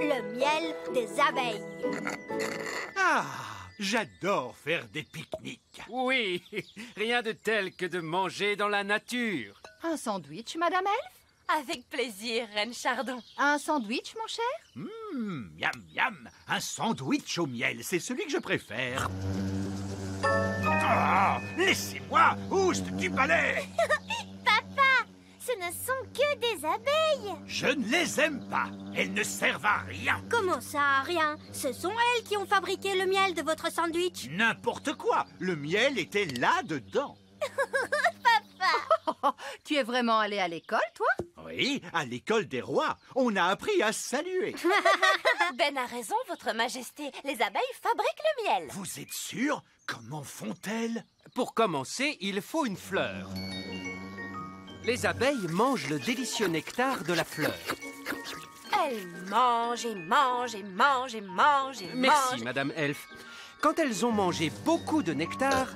le miel des abeilles. Ah, j'adore faire des pique-niques. Oui, rien de tel que de manger dans la nature. Un sandwich, Madame Elfe? Avec plaisir, Reine Chardon. Un sandwich, mon cher? Miam, miam. Un sandwich au miel, c'est celui que je préfère. Ah, laissez-moi, oust du balai. Papa, ce ne sont que des abeilles. Je ne les aime pas. Elles ne servent à rien. Comment ça, rien? Ce sont elles qui ont fabriqué le miel de votre sandwich. N'importe quoi. Le miel était là-dedans. Tu es vraiment allé à l'école, toi? Oui, à l'école des rois, on a appris à saluer. Ben a raison, Votre Majesté. Les abeilles fabriquent le miel. Vous êtes sûr? Comment font-elles? Pour commencer, il faut une fleur. Les abeilles mangent le délicieux nectar de la fleur. Elles mangent et mangent et mangent et mangent et Merci, mangent. Madame Elfe. Quand elles ont mangé beaucoup de nectar,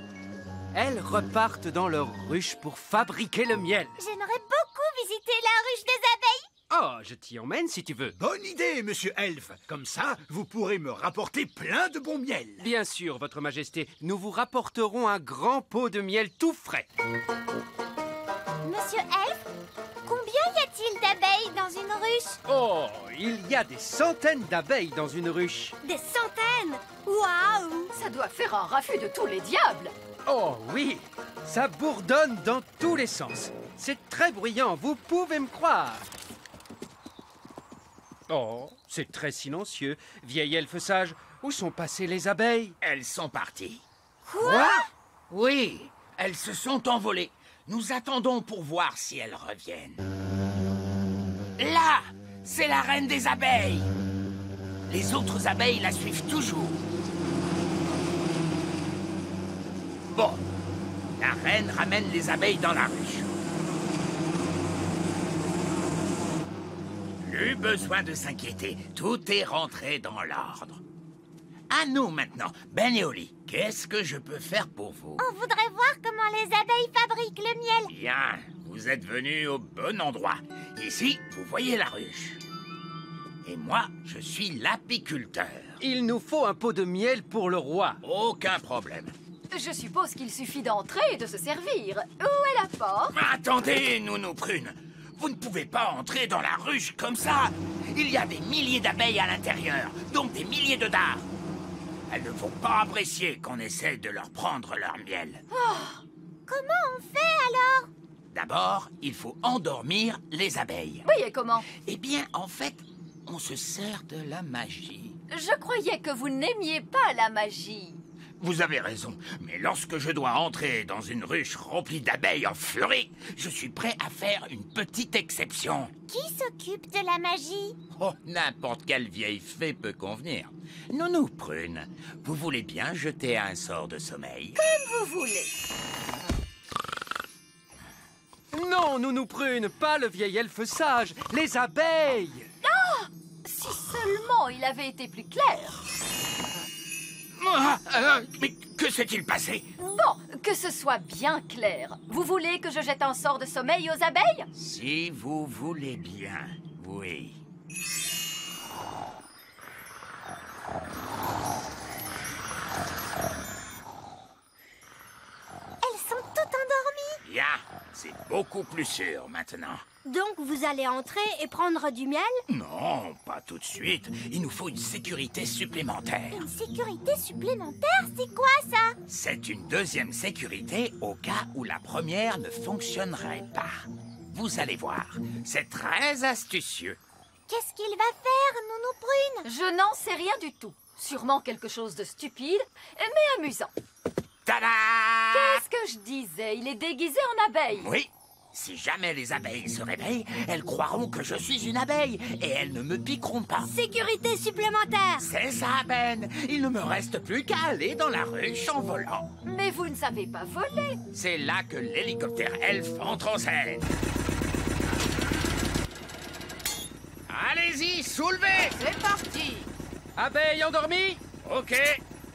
elles repartent dans leur ruche pour fabriquer le miel. J'aimerais beaucoup visiter la ruche des abeilles. Oh, je t'y emmène si tu veux. Bonne idée, monsieur Elfe. Comme ça, vous pourrez me rapporter plein de bon miel. Bien sûr, Votre Majesté, nous vous rapporterons un grand pot de miel tout frais. Monsieur Elfe, combien y a-t-il d'abeilles dans une ruche? Oh, il y a des centaines d'abeilles dans une ruche. Des centaines. Waouh! Ça doit faire un raffut de tous les diables! Oh oui, ça bourdonne dans tous les sens. C'est très bruyant, vous pouvez me croire. Oh, c'est très silencieux. Vieil elfe sage, où sont passées les abeilles? Elles sont parties. Quoi? Oui, elles se sont envolées. Nous attendons pour voir si elles reviennent. Là, c'est la reine des abeilles. Les autres abeilles la suivent toujours. Bon, la reine ramène les abeilles dans la ruche. Plus besoin de s'inquiéter, tout est rentré dans l'ordre. À nous maintenant, Ben et Oli, qu'est-ce que je peux faire pour vous? On voudrait voir comment les abeilles fabriquent le miel. Bien, vous êtes venus au bon endroit. Ici, vous voyez la ruche. Et moi, je suis l'apiculteur. Il nous faut un pot de miel pour le roi. Aucun problème. Je suppose qu'il suffit d'entrer et de se servir. Où est la porte? Attendez, Nounou Prune. Vous ne pouvez pas entrer dans la ruche comme ça. Il y a des milliers d'abeilles à l'intérieur, donc des milliers de dards. Elles ne vont pas apprécier qu'on essaie de leur prendre leur miel. Comment on fait alors? D'abord, il faut endormir les abeilles. Oui, et comment? Eh bien, en fait, on se sert de la magie. Je croyais que vous n'aimiez pas la magie. Vous avez raison, mais lorsque je dois entrer dans une ruche remplie d'abeilles en furie, je suis prêt à faire une petite exception. Qui s'occupe de la magie? Oh, n'importe quelle vieille fée peut convenir. Nounou Prune, vous voulez bien jeter un sort de sommeil? Vous voulez. Non, Nounou Prune, pas le vieil elfe sage, les abeilles. Si seulement il avait été plus clair. Mais que s'est-il passé? Bon, que ce soit bien clair. Vous voulez que je jette un sort de sommeil aux abeilles? Si vous voulez bien, oui. Elles sont toutes endormies. Bien, c'est beaucoup plus sûr maintenant. Donc vous allez entrer et prendre du miel? Non, pas tout de suite. Il nous faut une sécurité supplémentaire. Une sécurité supplémentaire, c'est quoi ça? C'est une deuxième sécurité au cas où la première ne fonctionnerait pas. Vous allez voir, c'est très astucieux. Qu'est-ce qu'il va faire, Nounou Prune? Je n'en sais rien du tout. Sûrement quelque chose de stupide, mais amusant. Tada! Qu'est-ce que je disais? Il est déguisé en abeille. Oui, si jamais les abeilles se réveillent, elles croiront que je suis une abeille et elles ne me piqueront pas. Sécurité supplémentaire. C'est ça, Ben. Il ne me reste plus qu'à aller dans la ruche en volant. Mais vous ne savez pas voler. C'est là que l'hélicoptère elfe entre en scène. Allez-y, soulevez! C'est parti. Abeilles endormies? Ok,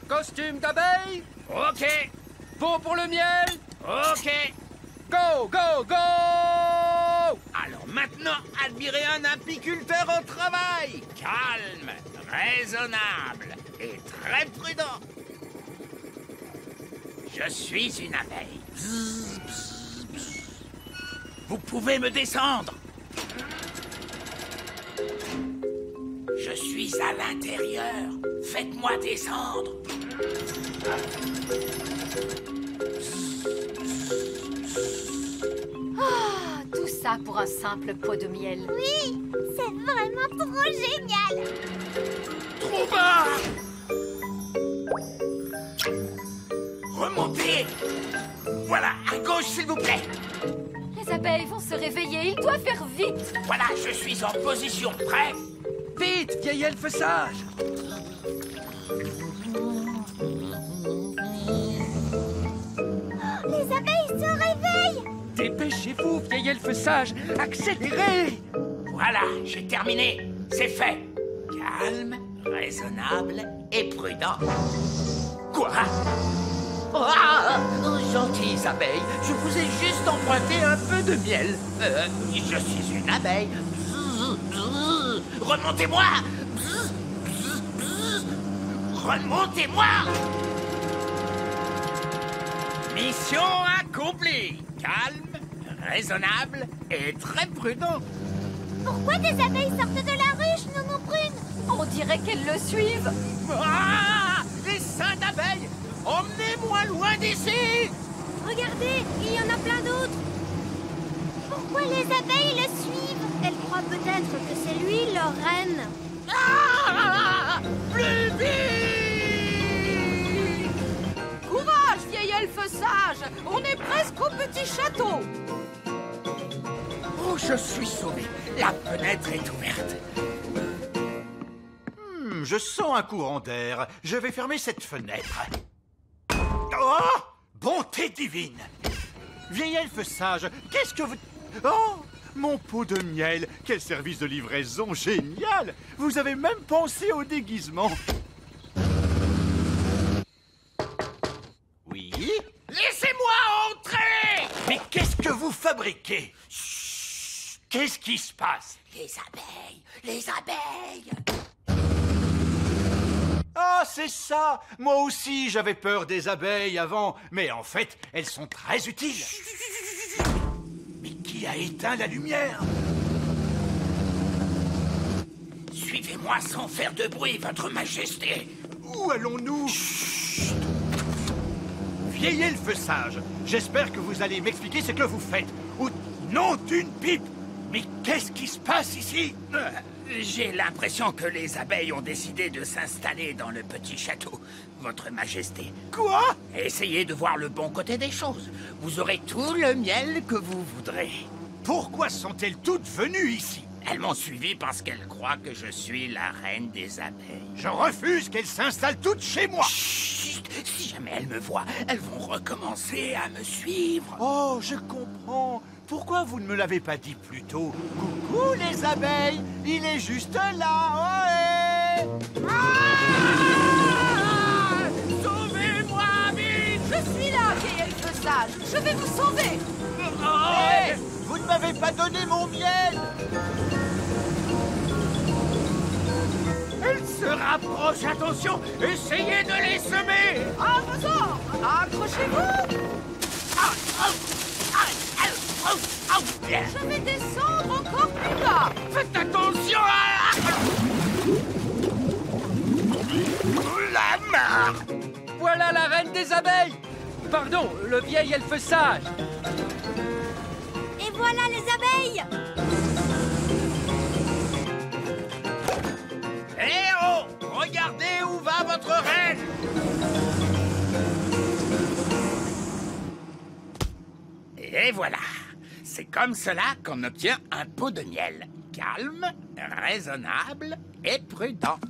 Costume d'abeille? ok, Pot pour le miel? ok. Go, go, go! Alors Maintenant, admirez un apiculteur au travail. Calme, raisonnable et très prudent. Je suis une abeille. Bzz, bzz, bzz. Vous pouvez me descendre. Je suis à l'intérieur. Faites-moi descendre. Ah, tout ça pour un simple pot de miel. Oui, c'est vraiment trop génial. Trop bas! Remontez! Voilà, à gauche, s'il vous plaît. Les abeilles vont se réveiller, il doit faire vite. Voilà, je suis en position. Prêt? Vite, vieil elfe sage! Les abeilles se réveillent. Dépêchez-vous, vieil elfe sage! Accélérez! Voilà, j'ai terminé. C'est fait. Calme, raisonnable et prudent. Quoi? Ah, gentilles abeilles, je vous ai juste emprunté un peu de miel. Je suis une abeille. Bzz, bzz. Remontez-moi! Bzz, bzz, bzz. Remontez-moi! Mission accomplie. Calme, raisonnable et très prudent. Pourquoi des abeilles sortent de la ruche, Nounou Prune? On dirait qu'elles le suivent. Ah! Les seins d'abeilles! Emmenez-moi loin d'ici! Regardez, il y en a plein d'autres. Pourquoi les abeilles le suivent? Elles croient peut-être que c'est lui leur reine. Ah! Plus vite! Courage, vieil elfe sage. On est presque au petit château. Oh, je suis sauvé. La fenêtre est ouverte. Je sens un courant d'air. Je vais fermer cette fenêtre. Oh! Bonté divine! Vieil elfe sage, qu'est-ce que vous... Oh! Mon pot de miel! Quel service de livraison génial! Vous avez même pensé au déguisement. Oui? Laissez-moi entrer! Mais qu'est-ce que vous fabriquez? Chut! Qu'est-ce qui se passe? Les abeilles! Les abeilles! Ah, c'est ça! Moi aussi, j'avais peur des abeilles avant, mais en fait, elles sont très utiles. Mais qui a éteint la lumière? Suivez-moi sans faire de bruit, votre majesté. Où allons-nous? Chut! Vieil elfe sage, j'espère que vous allez m'expliquer ce que vous faites. Ou nom d'une pipe! Mais qu'est-ce qui se passe ici? J'ai l'impression que les abeilles ont décidé de s'installer dans le petit château, votre majesté. Quoi? Essayez de voir le bon côté des choses. Vous aurez tout le miel que vous voudrez. Pourquoi sont-elles toutes venues ici? Elles m'ont suivi parce qu'elles croient que je suis la reine des abeilles. Je refuse qu'elles s'installent toutes chez moi. Chut! Si jamais elles me voient, elles vont recommencer à me suivre. Oh, je comprends. Pourquoi vous ne me l'avez pas dit plus tôt? Coucou les abeilles, il est juste là. Ouais. Ah! Sauvez-moi vite! Je suis là, vieil elfe sage. Je vais vous sauver. Hey, vous ne m'avez pas donné mon miel. Elles se rapprochent, attention! Essayez de les semer! À vos ordres. Accrochez-vous. Je vais descendre encore plus bas. Faites attention à la mare! Voilà la reine des abeilles! Pardon, le vieil elfe sage! Et voilà les abeilles. Eh oh! Regardez où va votre reine! Et voilà! C'est comme cela qu'on obtient un pot de miel. Calme, raisonnable et prudent.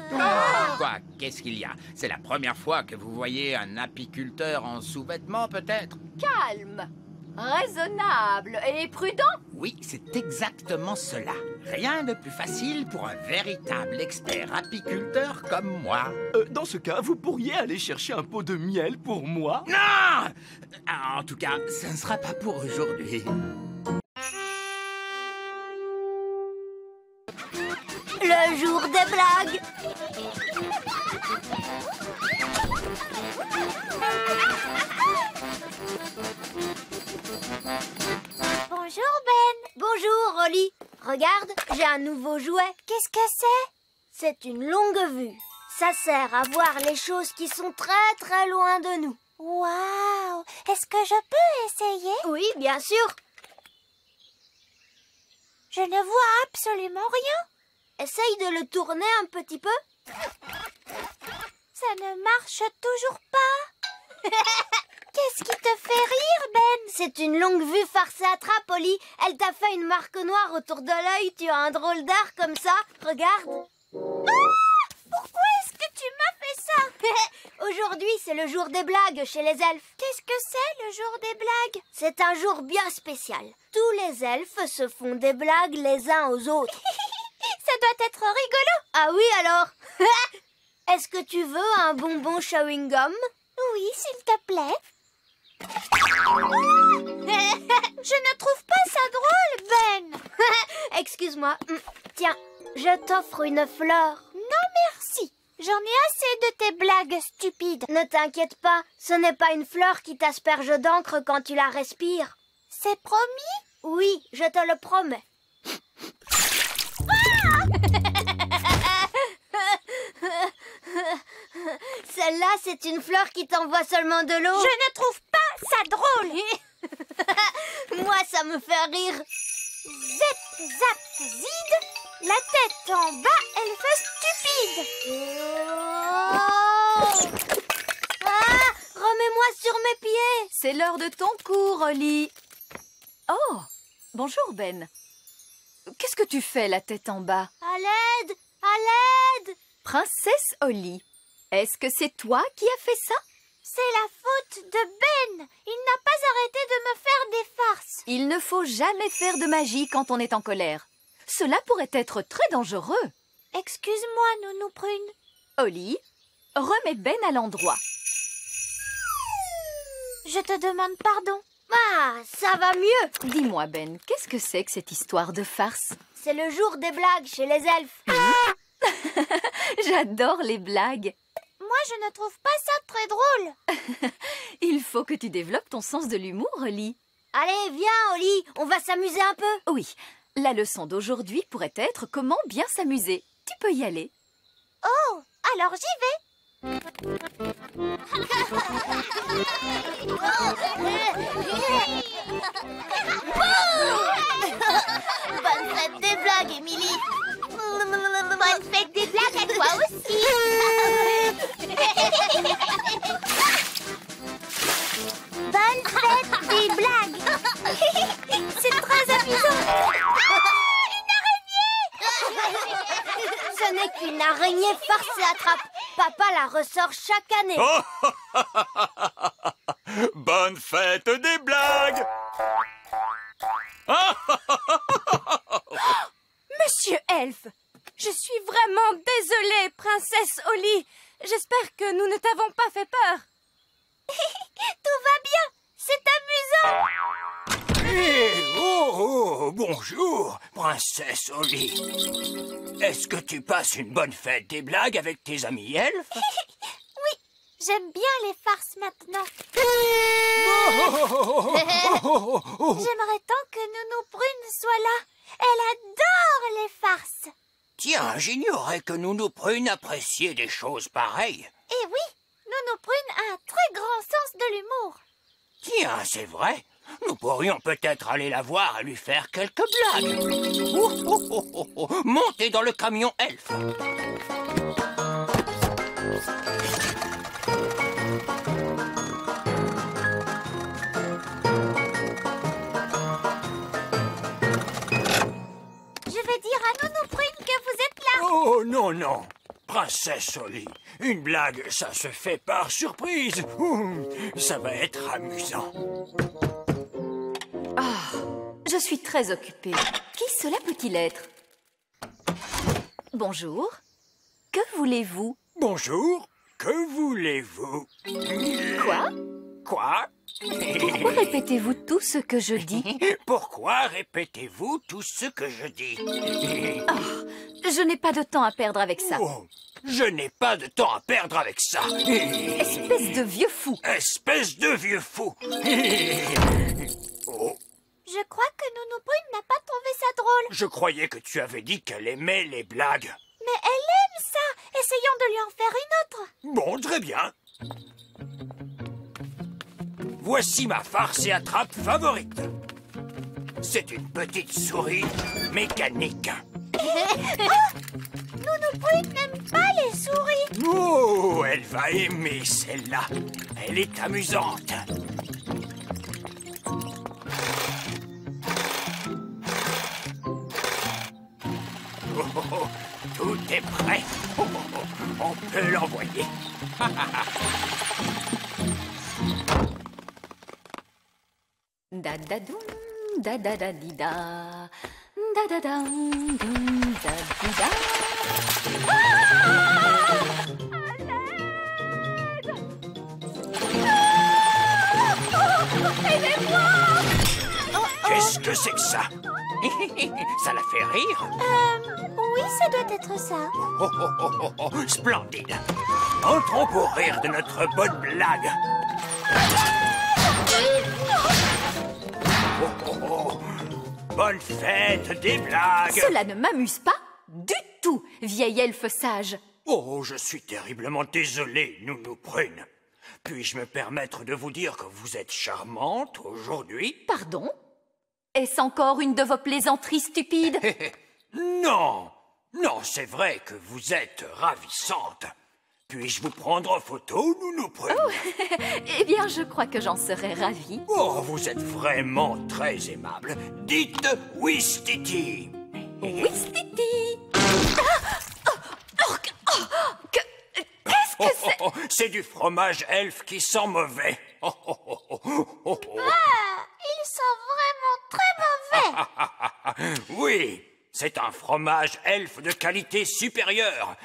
Quoi? Qu'est-ce qu'il y a? C'est la première fois que vous voyez un apiculteur en sous-vêtements, peut-être? Calme, raisonnable et prudent. Oui, c'est exactement cela. Rien de plus facile pour un véritable expert apiculteur comme moi. Dans ce cas, vous pourriez aller chercher un pot de miel pour moi? Non! En tout cas, ce ne sera pas pour aujourd'hui. le jour des blagues. Bonjour, Ben. Bonjour, Rolly. Regarde, j'ai un nouveau jouet. Qu'est-ce que c'est? C'est une longue vue. Ça sert à voir les choses qui sont très très loin de nous. Waouh! Est-ce que je peux essayer? Oui, bien sûr. Je ne vois absolument rien. Essaye de le tourner un petit peu. Ça ne marche toujours pas. Qu'est-ce qui te fait rire, Ben? C'est une longue vue farce et attrape, Oli. Elle t'a fait une marque noire autour de l'œil. Tu as un drôle d'air comme ça. Regarde. Pourquoi est-ce que tu m'as fait ça? Aujourd'hui, c'est le jour des blagues chez les elfes. Qu'est-ce que c'est, le jour des blagues? C'est un jour bien spécial. Tous les elfes se font des blagues les uns aux autres. Ça doit être rigolo. Ah oui, alors? Est-ce que tu veux un bonbon chewing-gum? Oui, s'il te plaît. Je ne trouve pas ça drôle, Ben. Excuse-moi. Tiens, je t'offre une fleur. Non, merci. J'en ai assez de tes blagues stupides. Ne t'inquiète pas, ce n'est pas une fleur qui t'asperge d'encre quand tu la respires. C'est promis? Oui, je te le promets. Celle-là, c'est une fleur qui t'envoie seulement de l'eau. Je ne trouve pas ça drôle. Moi, ça me fait rire. Zep, zap, zid. La tête en bas, elle fait stupide. Ah, remets-moi sur mes pieds. C'est l'heure de ton cours, Rolly. Oh, bonjour, Ben. Qu'est-ce que tu fais, la tête en bas? À l'aide, à l'aide. Princesse Holly, est-ce que c'est toi qui as fait ça? C'est la faute de Ben. Il n'a pas arrêté de me faire des farces. Il ne faut jamais faire de magie quand on est en colère. Cela pourrait être très dangereux. Excuse-moi, Nounou Prune. Holly, remets Ben à l'endroit. Je te demande pardon. Ah, ça va mieux. Dis-moi, Ben, qu'est-ce que c'est que cette histoire de farce? C'est le jour des blagues chez les elfes. J'adore les blagues. Moi, je ne trouve pas ça très drôle. Il faut que tu développes ton sens de l'humour, Holly. Allez, viens, Oli, on va s'amuser un peu. Oui, la leçon d'aujourd'hui pourrait être comment bien s'amuser. Tu peux y aller. Oh, alors j'y vais. Bonne fête des blagues, Émilie. Bonne fête des blagues à toi aussi. Bonne fête des blagues. C'est très amusant. Ce n'est qu'une araignée farce et attrape. Papa la ressort chaque année. Bonne fête des blagues. Monsieur Elfe, je suis vraiment désolée, princesse Holly. J'espère que nous ne t'avons pas fait peur. Tout va bien. C'est amusant. Bonjour, princesse Holly. Est-ce que tu passes une bonne fête des blagues avec tes amis elfes? Oui, j'aime bien les farces maintenant. J'aimerais tant que Nounou Prune soit là. Elle adore les farces. Tiens, j'ignorais que Nounou Prune appréciait des choses pareilles. Et oui, Nounou Prune a un très grand sens de l'humour. Tiens, c'est vrai. Nous pourrions peut-être aller la voir et lui faire quelques blagues. Montez dans le camion elfe. Je vais dire à Nounou Prune que vous êtes là. Oh non, non. Princesse Holly, une blague, ça se fait par surprise. Ça va être amusant. Je suis très occupée. Qui cela peut-il être? Bonjour. Que voulez-vous? Bonjour, que voulez-vous? Quoi? Quoi? Pourquoi répétez-vous tout ce que je dis? Pourquoi répétez-vous tout ce que je dis? Je n'ai pas de temps à perdre avec ça. Oh, je n'ai pas de temps à perdre avec ça. Espèce de vieux fou. Espèce de vieux fou. Oh, Je crois que Nounou Prune n'a pas trouvé ça drôle. je croyais que tu avais dit qu'elle aimait les blagues. Mais elle aime ça. Essayons de lui en faire une autre. Bon, très bien. Voici ma farce et attrape favorite. C'est une petite souris mécanique. Nounou Prune n'aime pas les souris. Oh, elle va aimer celle-là. Elle est amusante. Oh, oh, oh, tout est prêt. Oh, oh, oh, on peut l'envoyer. Da da doum, da da da di da. Da da dam, doum, da di da. Qu'est-ce que c'est que ça? Ça la fait rire? Oui, ça doit être ça. Oh, oh, oh, oh, oh, splendide. Entrons pour rire de notre bonne blague. Oh, oh, oh. Bonne fête des blagues. Cela ne m'amuse pas du tout, vieil elfe sage. Oh, je suis terriblement désolé, Nounou Prune. Puis-je me permettre de vous dire que vous êtes charmante aujourd'hui? Pardon? Est-ce encore une de vos plaisanteries stupides? Non, non, c'est vrai que vous êtes ravissante. Puis-je vous prendre en photo, Nounou Prune? Eh bien, je crois que j'en serais ravie. Oh, vous êtes vraiment très aimable. Dites Ouistiti. Ouistiti! Qu'est-ce que c'est? Oh, c'est du fromage elfe qui sent mauvais. Oh, oh, oh, oh, oh, oh. Il sent vraiment très mauvais. Oui, c'est un fromage elfe de qualité supérieure.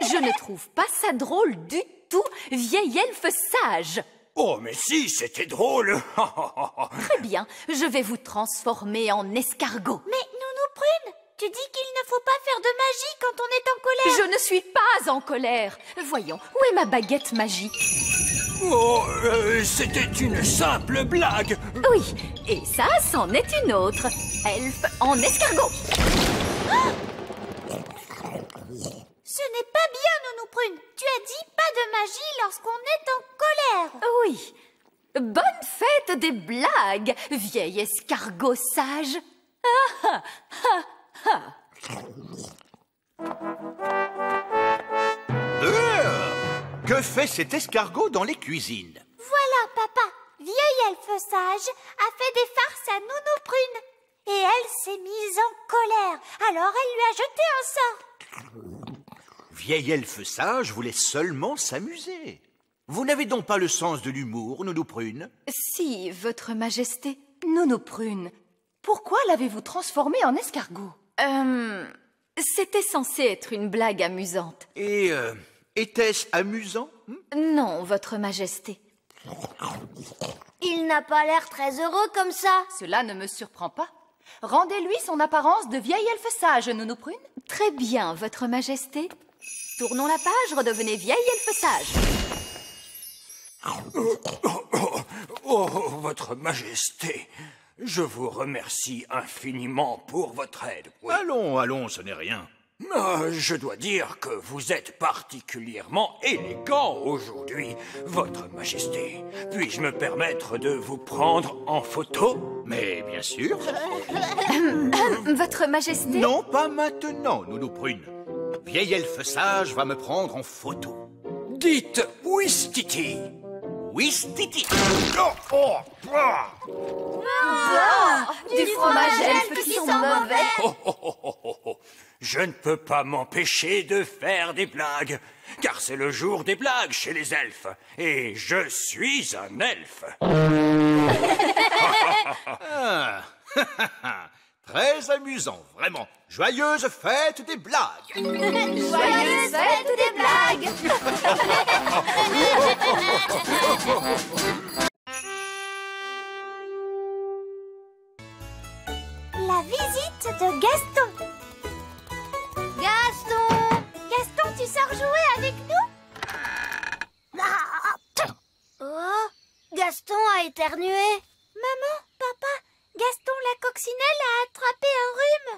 Je ne trouve pas ça drôle du tout, vieil elfe sage. Oh, mais si, c'était drôle. Très bien, je vais vous transformer en escargot. Mais Nounou Prune, tu dis qu'il ne faut pas faire de magie quand on est en colère. Je ne suis pas en colère. Voyons, où est ma baguette magique? Oh, c'était une simple blague. Oui, et ça, c'en est une autre. Elfe en escargot. Ce n'est pas bien, Nounou Prune. Tu as dit pas de magie lorsqu'on est en colère. Oui. Bonne fête des blagues, vieil escargot sage. Ah, ah, ah, Que fait cet escargot dans les cuisines? Voilà, papa. Vieil elfe sage a fait des farces à Nounou Prune. Et elle s'est mise en colère. Alors elle lui a jeté un sort. Vieil elfe sage voulait seulement s'amuser. Vous n'avez donc pas le sens de l'humour, Nounou Prune? Si, votre majesté. Nounou Prune, pourquoi l'avez-vous transformé en escargot? C'était censé être une blague amusante. Et était-ce amusant? Non, votre majesté. Il n'a pas l'air très heureux comme ça. Cela ne me surprend pas. Rendez-lui son apparence de vieil elfe sage, Nounou Prune. Très bien, votre majesté. Tournons la page, redevenez vieil elfe sage. Oh, votre majesté, je vous remercie infiniment pour votre aide. Oui. Allons, allons, ce n'est rien. Je dois dire que vous êtes particulièrement élégant aujourd'hui, votre majesté. Puis-je me permettre de vous prendre en photo? Mais bien sûr. Votre majesté. Non, pas maintenant, Nounou Prune. Vieil elfe sage va me prendre en photo. Dites Ouistiti. Ouistiti. Du fromage elfe qui sent mauvais. Oh. Je ne peux pas m'empêcher de faire des blagues, car c'est le jour des blagues chez les elfes, et je suis un elfe. Très amusant, vraiment. Joyeuse fête des blagues. Joyeuse fête des blagues. La visite de Gaston. Gaston! Gaston, tu sors jouer avec nous? Oh, Gaston a éternué. Maman, papa, Gaston la coccinelle a attrapé un rhume.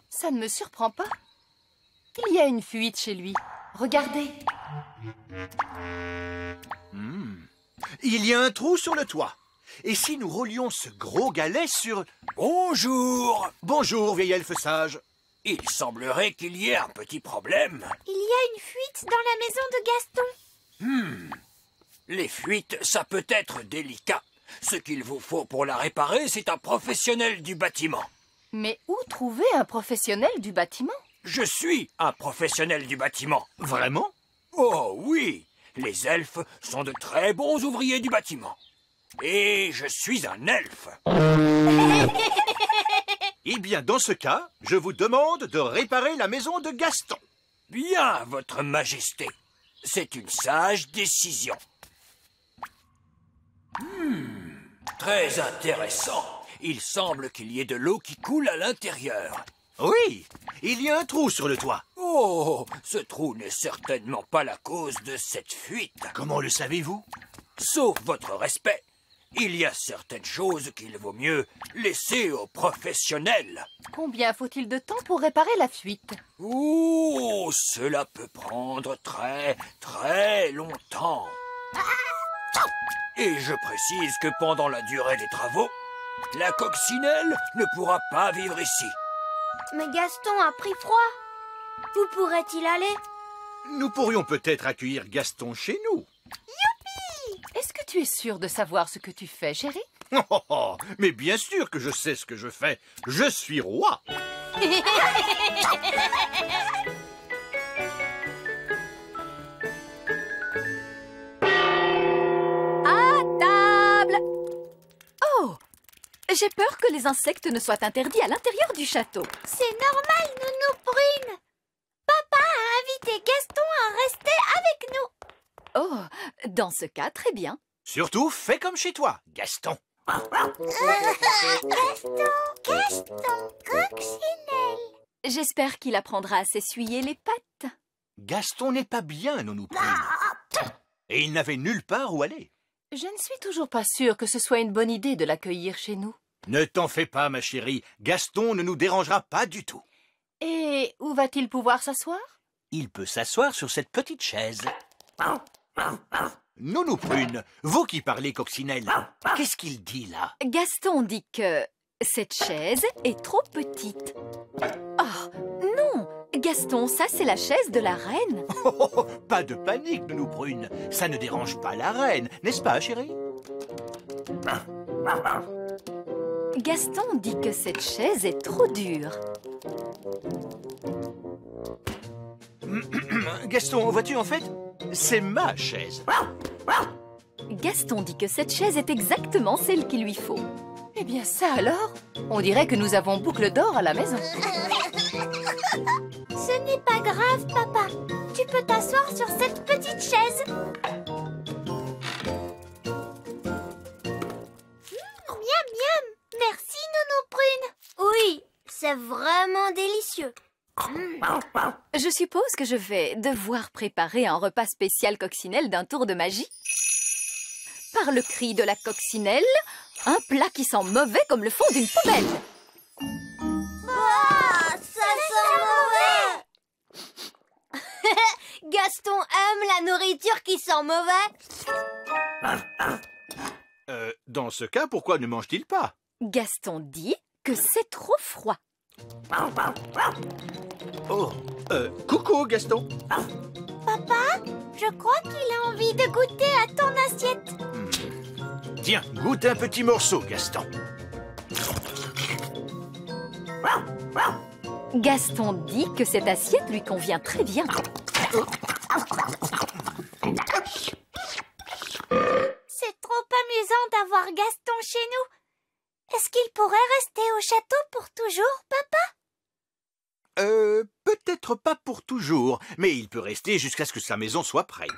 Ça ne me surprend pas. Il y a une fuite chez lui. Regardez. Il y a un trou sur le toit. Et si nous roulions ce gros galet sur... Bonjour. Bonjour, vieil elfe sage. Il semblerait qu'il y ait un petit problème. Il y a une fuite dans la maison de Gaston. Les fuites, ça peut être délicat. Ce qu'il vous faut pour la réparer, c'est un professionnel du bâtiment. Mais où trouver un professionnel du bâtiment? Je suis un professionnel du bâtiment. Vraiment? Oh oui, les elfes sont de très bons ouvriers du bâtiment. Et je suis un elfe. Eh bien, dans ce cas, je vous demande de réparer la maison de Gaston. Bien, votre majesté. C'est une sage décision. Très intéressant. Il semble qu'il y ait de l'eau qui coule à l'intérieur. Oui, il y a un trou sur le toit. Oh, ce trou n'est certainement pas la cause de cette fuite. Comment le savez-vous? Sauf votre respect, il y a certaines choses qu'il vaut mieux laisser aux professionnels. Combien faut-il de temps pour réparer la fuite? Oh, cela peut prendre très longtemps. Et je précise que pendant la durée des travaux, la coccinelle ne pourra pas vivre ici. Mais Gaston a pris froid. Où pourrait-il aller? Nous pourrions peut-être accueillir Gaston chez nous. Est-ce que tu es sûr de savoir ce que tu fais, chérie? Oh, mais bien sûr que je sais ce que je fais. Je suis roi. À table! Oh! J'ai peur que les insectes ne soient interdits à l'intérieur du château. C'est normal, Nounou Prune. Papa a invité Gaston à rester avec nous. Oh, dans ce cas, très bien. Surtout, fais comme chez toi, Gaston. Gaston, coccinelle. J'espère qu'il apprendra à s'essuyer les pattes. Gaston n'est pas bien, Nounou Prune. Et il n'avait nulle part où aller. Je ne suis toujours pas sûre que ce soit une bonne idée de l'accueillir chez nous. Ne t'en fais pas, ma chérie. Gaston ne nous dérangera pas du tout. Et où va-t-il pouvoir s'asseoir? Il peut s'asseoir sur cette petite chaise. Nounou Prune, vous qui parlez coccinelle, qu'est-ce qu'il dit là? Gaston dit que cette chaise est trop petite. Oh, non! Gaston, ça c'est la chaise de la reine. Oh, pas de panique, Nounou Prune. Ça ne dérange pas la reine, n'est-ce pas, chérie? Gaston dit que cette chaise est trop dure. Gaston, vois-tu, en fait, c'est ma chaise. Gaston dit que cette chaise est exactement celle qu'il lui faut. Eh bien ça alors? On dirait que nous avons boucle d'or à la maison. Ce n'est pas grave, papa. Tu peux t'asseoir sur cette petite chaise. Miam, miam. Merci, Nounou Prune. Oui, c'est vraiment délicieux. Je suppose que je vais devoir préparer un repas spécial coccinelle d'un tour de magie. Par le cri de la coccinelle, un plat qui sent mauvais comme le fond d'une poubelle. Ah, ça sent mauvais. Gaston aime la nourriture qui sent mauvais. Dans ce cas, pourquoi ne mange-t-il pas? Gaston dit que c'est trop froid. Oh, coucou, Gaston. Papa, je crois qu'il a envie de goûter à ton assiette. Tiens, goûte un petit morceau, Gaston. Gaston dit que cette assiette lui convient très bien. C'est trop amusant d'avoir Gaston chez nous. Est-ce qu'il pourrait rester au château pour toujours, papa? Peut-être pas pour toujours, mais il peut rester jusqu'à ce que sa maison soit prête.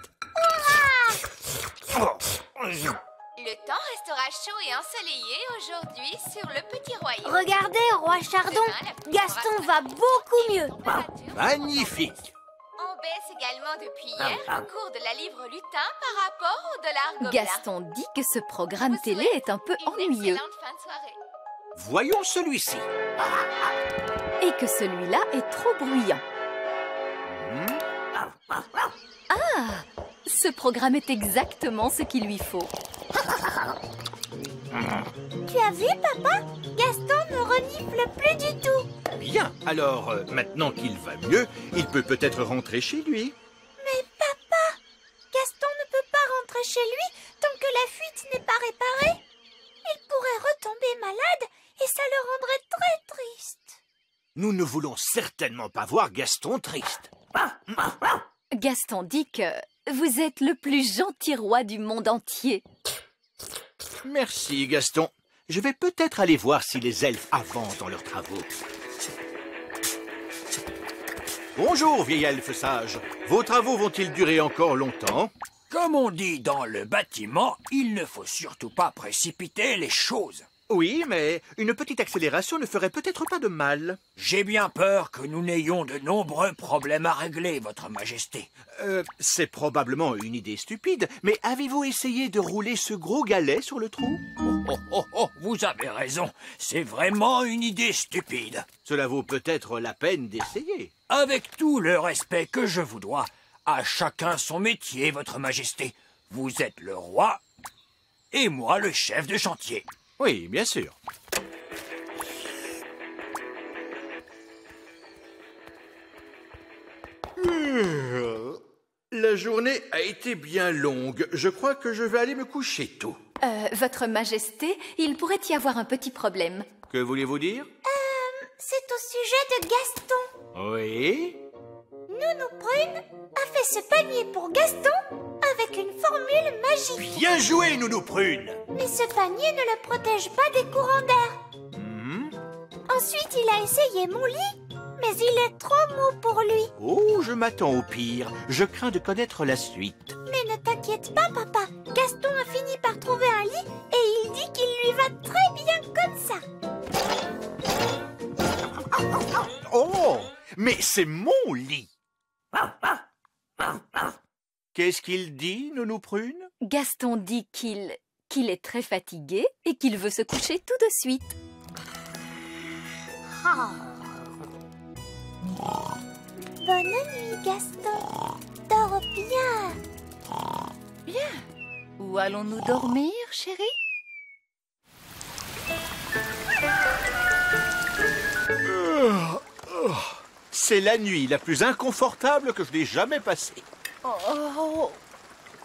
Le temps restera chaud et ensoleillé aujourd'hui sur le petit royaume. Regardez, roi Chardon, Gaston va beaucoup mieux. Magnifique! On baisse également depuis hier le cours de la livre lutin par rapport au dollar gobelin. Gaston dit que ce programme télé est un peu ennuyeux. Fin de soirée. Voyons celui-ci. Et que celui-là est trop bruyant. Ah! Ce programme est exactement ce qu'il lui faut. Tu as vu, papa? Gaston ne renifle plus du tout. Bien, alors maintenant qu'il va mieux, il peut peut-être rentrer chez lui. Mais papa, Gaston ne peut pas rentrer chez lui tant que la fuite n'est pas réparée. Il pourrait retomber malade et ça le rendrait très triste. Nous ne voulons certainement pas voir Gaston triste. Gaston dit que vous êtes le plus gentil roi du monde entier. Merci, Gaston. Je vais peut-être aller voir si les elfes avancent dans leurs travaux. Bonjour, vieil elfe sage. Vos travaux vont-ils durer encore longtemps? Comme on dit dans le bâtiment, il ne faut surtout pas précipiter les choses. Oui, mais une petite accélération ne ferait peut-être pas de mal. J'ai bien peur que nous n'ayons de nombreux problèmes à régler, votre majesté. C'est probablement une idée stupide, mais avez-vous essayé de rouler ce gros galet sur le trou? Vous avez raison. C'est vraiment une idée stupide. Cela vaut peut-être la peine d'essayer. Avec tout le respect que je vous dois, à chacun son métier, votre majesté. Vous êtes le roi et moi le chef de chantier. Oui, bien sûr. La journée a été bien longue. Je crois que je vais aller me coucher tôt. Votre Majesté, il pourrait y avoir un petit problème. Que voulez-vous dire? C'est au sujet de Gaston. Oui? Nounou Prune a fait ce panier pour Gaston avec une formule magique. Bien joué, Nounou Prune! Mais ce panier ne le protège pas des courants d'air. Ensuite, il a essayé mon lit, mais il est trop mou pour lui. Oh, je m'attends au pire. Je crains de connaître la suite. Mais ne t'inquiète pas, papa. Gaston a fini par trouver un lit et il dit qu'il lui va très bien comme ça. Oh, mais c'est mon lit! Qu'est-ce qu'il dit, Nounou Prune? Gaston dit qu'il est très fatigué et qu'il veut se coucher tout de suite. Bonne nuit, Gaston. Dors bien. Bien. Où allons-nous dormir, chérie? C'est la nuit la plus inconfortable que je n'ai jamais passée. Oh,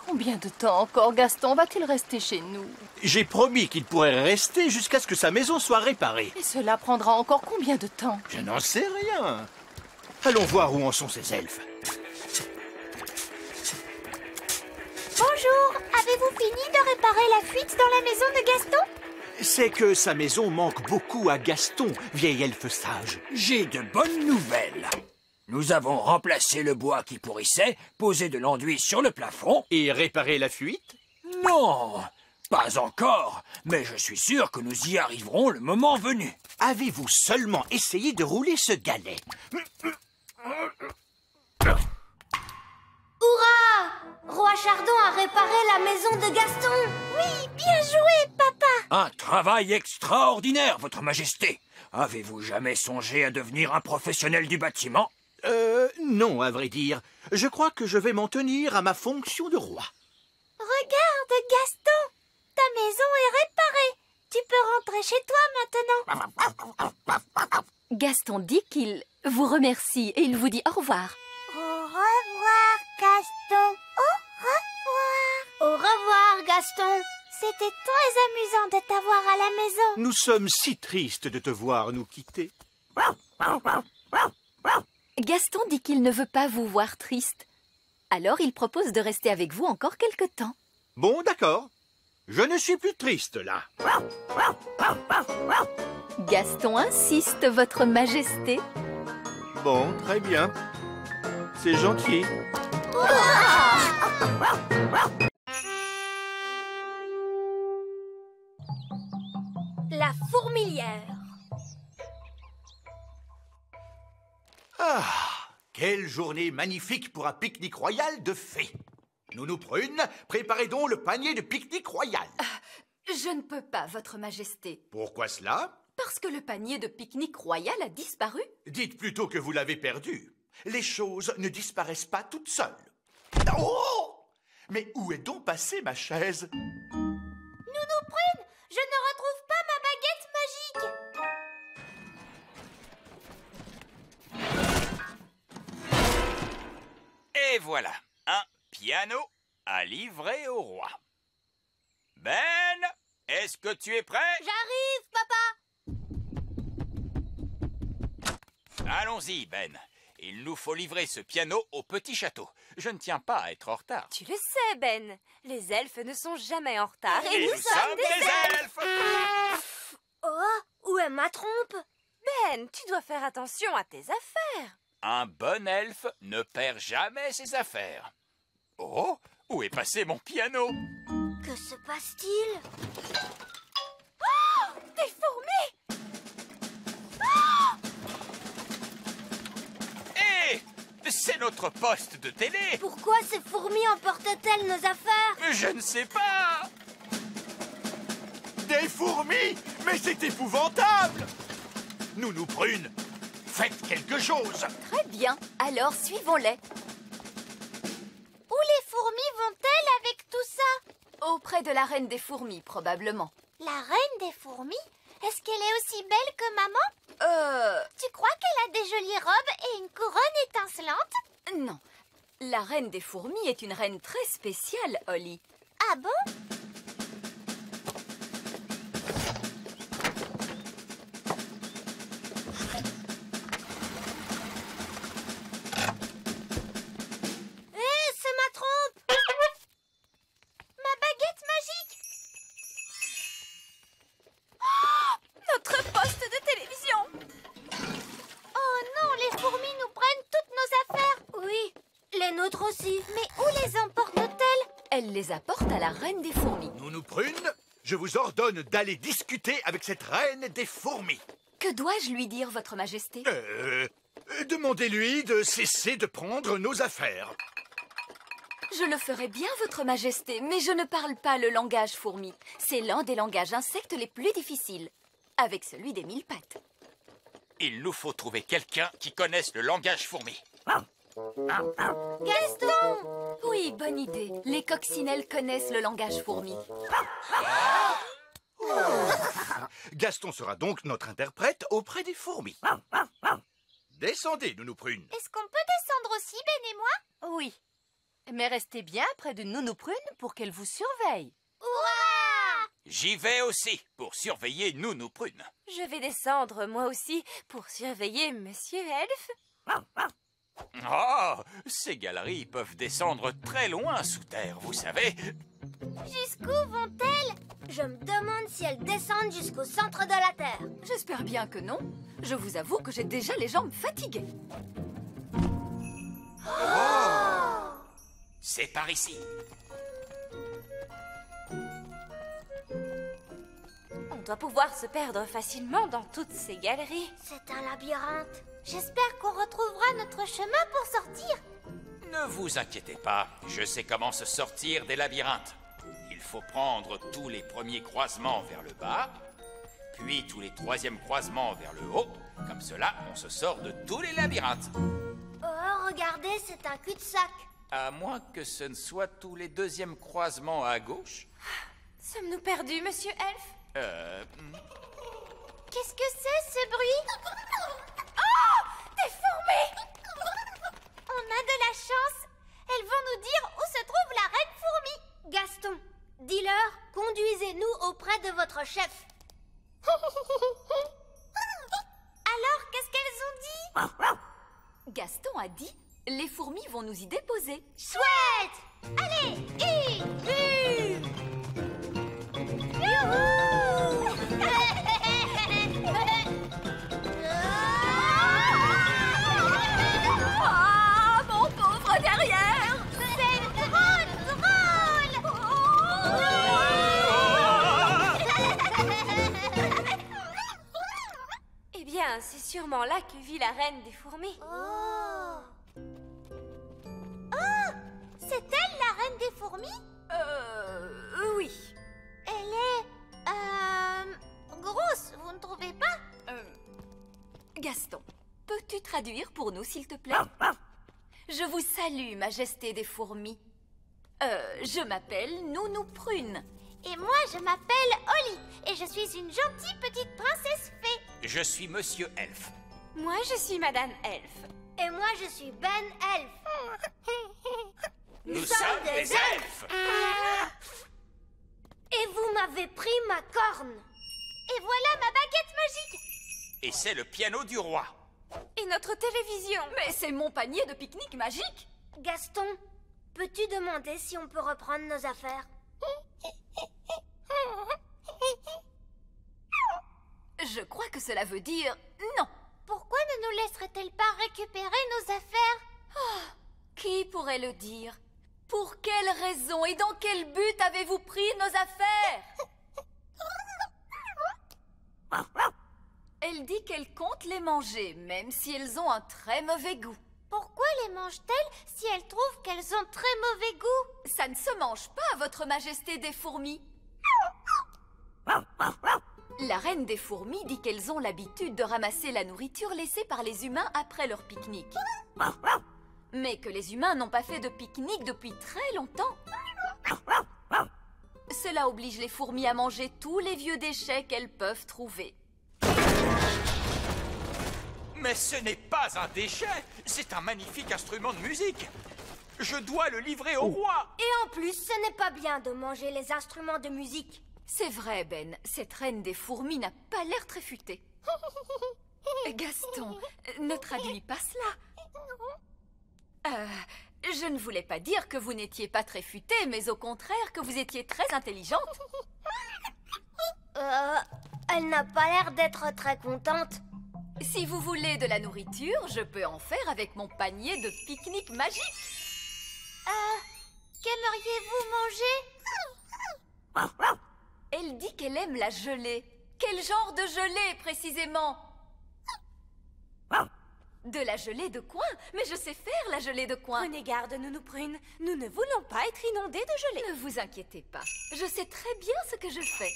combien de temps encore Gaston va-t-il rester chez nous? J'ai promis qu'il pourrait rester jusqu'à ce que sa maison soit réparée. Et cela prendra encore combien de temps? Je n'en sais rien. Allons voir où en sont ces elfes. Bonjour. Avez-vous fini de réparer la fuite dans la maison de Gaston? C'est que sa maison manque beaucoup à Gaston, vieil elfe sage. J'ai de bonnes nouvelles. Nous avons remplacé le bois qui pourrissait, posé de l'enduit sur le plafond. Et réparer la fuite? Non, pas encore, mais je suis sûr que nous y arriverons le moment venu. Avez-vous seulement essayé de rouler ce galet? Hurrah! Roi Chardon a réparé la maison de Gaston. Oui, bien joué, papa. Un travail extraordinaire, votre majesté. Avez-vous jamais songé à devenir un professionnel du bâtiment? Non, à vrai dire. Je crois que je vais m'en tenir à ma fonction de roi. Regarde, Gaston. Ta maison est réparée. Tu peux rentrer chez toi maintenant. Gaston dit qu'il vous remercie et il vous dit au revoir. Au revoir, Gaston. Au revoir. Au revoir, Gaston. C'était très amusant de t'avoir à la maison. Nous sommes si tristes de te voir nous quitter. Gaston dit qu'il ne veut pas vous voir triste. Alors il propose de rester avec vous encore quelque temps. Bon, d'accord. Je ne suis plus triste, là. Gaston insiste, votre majesté. Bon, très bien. C'est gentil. La fourmilière. Ah, quelle journée magnifique pour un pique-nique royal de fées. Nounou Prune, préparez donc le panier de pique-nique royal. Je ne peux pas, votre majesté. Pourquoi cela? Parce que le panier de pique-nique royal a disparu. Dites plutôt que vous l'avez perdu. Les choses ne disparaissent pas toutes seules. Oh! Mais où est donc passée ma chaise? Nounou Prune, je ne retrouve pas ma baguette magique. Et voilà, un piano à livrer au roi. Ben, est-ce que tu es prêt? J'arrive, papa. Allons-y, Ben. Il nous faut livrer ce piano au petit château. Je ne tiens pas à être en retard. Tu le sais, Ben. Les elfes ne sont jamais en retard. Et nous sommes des elfes. Oh, où est ma trompe? Ben, tu dois faire attention à tes affaires. Un bon elfe ne perd jamais ses affaires. Oh, où est passé mon piano? Que se passe-t-il? Oh, des fourmis! Hé, c'est notre poste de télé. Pourquoi ces fourmis emportent-elles nos affaires? Je ne sais pas. Des fourmis? Mais c'est épouvantable! Nounou Prune, faites quelque chose! Très bien, alors suivons-les. Où les fourmis vont-elles avec tout ça? Auprès de la reine des fourmis, probablement. La reine des fourmis? Est-ce qu'elle est aussi belle que maman? Tu crois qu'elle a des jolies robes et une couronne étincelante? Non. La reine des fourmis est une reine très spéciale, Holly. Ah bon? C'est ma trompe! Ma baguette magique! Notre poste de télévision! Oh non, les fourmis nous prennent toutes nos affaires! Oui, les nôtres aussi. Mais où les emportent-elles? Elle les apporte à la reine des fourmis. Nounou Prune, je vous ordonne d'aller discuter avec cette reine des fourmis. Que dois-je lui dire, votre majesté? Demandez-lui de cesser de prendre nos affaires. Je le ferai bien, votre majesté, mais je ne parle pas le langage fourmi. C'est l'un des langages insectes les plus difficiles, avec celui des 1000 pattes. Il nous faut trouver quelqu'un qui connaisse le langage fourmi. Gaston! Oui, bonne idée. Les coccinelles connaissent le langage fourmi. Gaston sera donc notre interprète auprès des fourmis. Descendez, Nounou Prune. Est-ce qu'on peut descendre aussi, Ben et moi? Oui. Mais restez bien près de Nounou Prune pour qu'elle vous surveille. Hurrah! J'y vais aussi pour surveiller Nounou Prune. Je vais descendre moi aussi pour surveiller Monsieur Elfe. Oh, ces galeries peuvent descendre très loin sous terre, vous savez. Jusqu'où vont-elles? Je me demande si elles descendent jusqu'au centre de la Terre. J'espère bien que non. Je vous avoue que j'ai déjà les jambes fatiguées. C'est par ici. On doit pouvoir se perdre facilement dans toutes ces galeries. C'est un labyrinthe. J'espère qu'on retrouvera notre chemin pour sortir. Ne vous inquiétez pas, je sais comment se sortir des labyrinthes. Il faut prendre tous les premiers croisements vers le bas, puis tous les troisièmes croisements vers le haut. Comme cela, on se sort de tous les labyrinthes. Oh, regardez, c'est un cul-de-sac. À moins que ce ne soit tous les deuxièmes croisements à gauche. Sommes-nous perdus, Monsieur Elfe? Qu'est-ce que c'est, ce bruit? Oh! Des fourmis! On a de la chance. Elles vont nous dire où se trouve la reine fourmi. Gaston, dis-leur, conduisez-nous auprès de votre chef. Alors, qu'est-ce qu'elles ont dit? Gaston a dit, les fourmis vont nous y déposer. Chouette! Allez, c'est sûrement là que vit la reine des fourmis. Oh! Oh! C'est elle, la reine des fourmis? Oui. Elle est... grosse, vous ne trouvez pas? Gaston, peux-tu traduire pour nous, s'il te plaît? Je vous salue, Majesté des fourmis. Je m'appelle Nounou Prune. Et moi, je m'appelle Oli, et je suis une gentille petite princesse fée. Je suis Monsieur Elfe. Moi, je suis Madame Elfe. Et moi, je suis Ben Elfe. Nous sommes des elfes. Et vous m'avez pris ma corne. Et voilà ma baguette magique. Et c'est le piano du roi. Et notre télévision. Mais c'est mon panier de pique-nique magique. Gaston, peux-tu demander si on peut reprendre nos affaires? Je crois que cela veut dire non. Pourquoi ne nous laisserait-elle pas récupérer nos affaires? Qui pourrait le dire? Pour quelle raison et dans quel but avez-vous pris nos affaires? Elle dit qu'elle compte les manger, même si elles ont un très mauvais goût. Pourquoi les mange-t-elle si elle trouve qu'elles ont très mauvais goût? Ça ne se mange pas, Votre Majesté des fourmis. La reine des fourmis dit qu'elles ont l'habitude de ramasser la nourriture laissée par les humains après leur pique-nique. Mais que les humains n'ont pas fait de pique-nique depuis très longtemps. Cela oblige les fourmis à manger tous les vieux déchets qu'elles peuvent trouver. Mais ce n'est pas un déchet, c'est un magnifique instrument de musique. Je dois le livrer au roi. Et en plus, ce n'est pas bien de manger les instruments de musique. C'est vrai, Ben, cette reine des fourmis n'a pas l'air très futée. Gaston, ne traduis pas cela. Je ne voulais pas dire que vous n'étiez pas très futée, mais au contraire que vous étiez très intelligente. Elle n'a pas l'air d'être très contente. Si vous voulez de la nourriture, je peux en faire avec mon panier de pique-nique magique. Qu'aimeriez-vous manger? Elle dit qu'elle aime la gelée. Quel genre de gelée, précisément? De la gelée de coin? Mais je sais faire la gelée de coin. Prenez garde, Nounou Prune. Nous ne voulons pas être inondés de gelée. Ne vous inquiétez pas. Je sais très bien ce que je fais.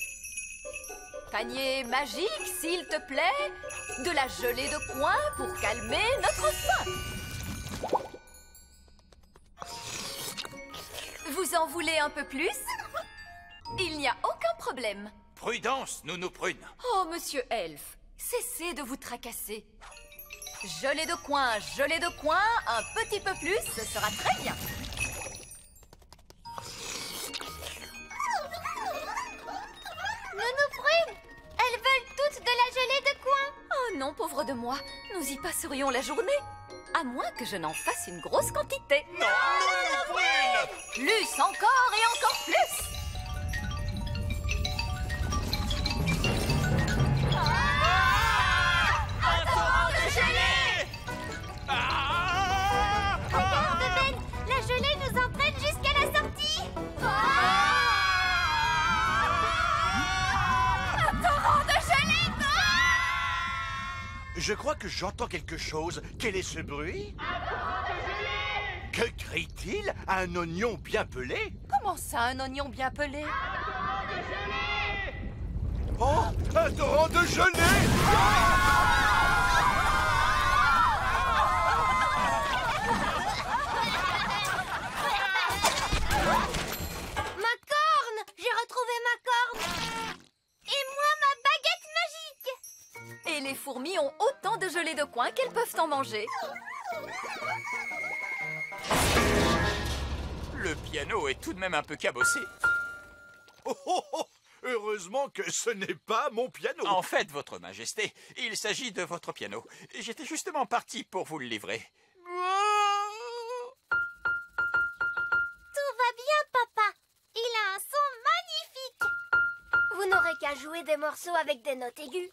Panier magique, s'il te plaît. De la gelée de coin pour calmer notre faim. Vous en voulez un peu plus? Il n'y a aucun problème. Prudence, Nounou Prune. Oh, monsieur Elfe, cessez de vous tracasser. Gelée de coin, un petit peu plus, ce sera très bien. Nounou Prune, elles veulent toutes de la gelée de coin. Oh non, pauvre de moi, nous y passerions la journée. À moins que je n'en fasse une grosse quantité. Non, Nounou Prune! Plus encore et encore plus. La gelée nous entraîne jusqu'à la sortie. Un torrent de gelée! Je crois que j'entends quelque chose. Quel est ce bruit? Que crie-t-il? Un oignon bien pelé? Comment ça, un oignon bien pelé? Oh, un torrent de gelée! Ma corne! J'ai retrouvé ma corne! Et moi, ma baguette magique! Et les fourmis ont autant de gelée de coin qu'elles peuvent en manger. Le piano est tout de même un peu cabossé. Oh, oh, oh. Heureusement que ce n'est pas mon piano. En fait, Votre Majesté, il s'agit de votre piano. J'étais justement parti pour vous le livrer. Tout va bien, papa. Il a un son magnifique. Vous n'aurez qu'à jouer des morceaux avec des notes aiguës.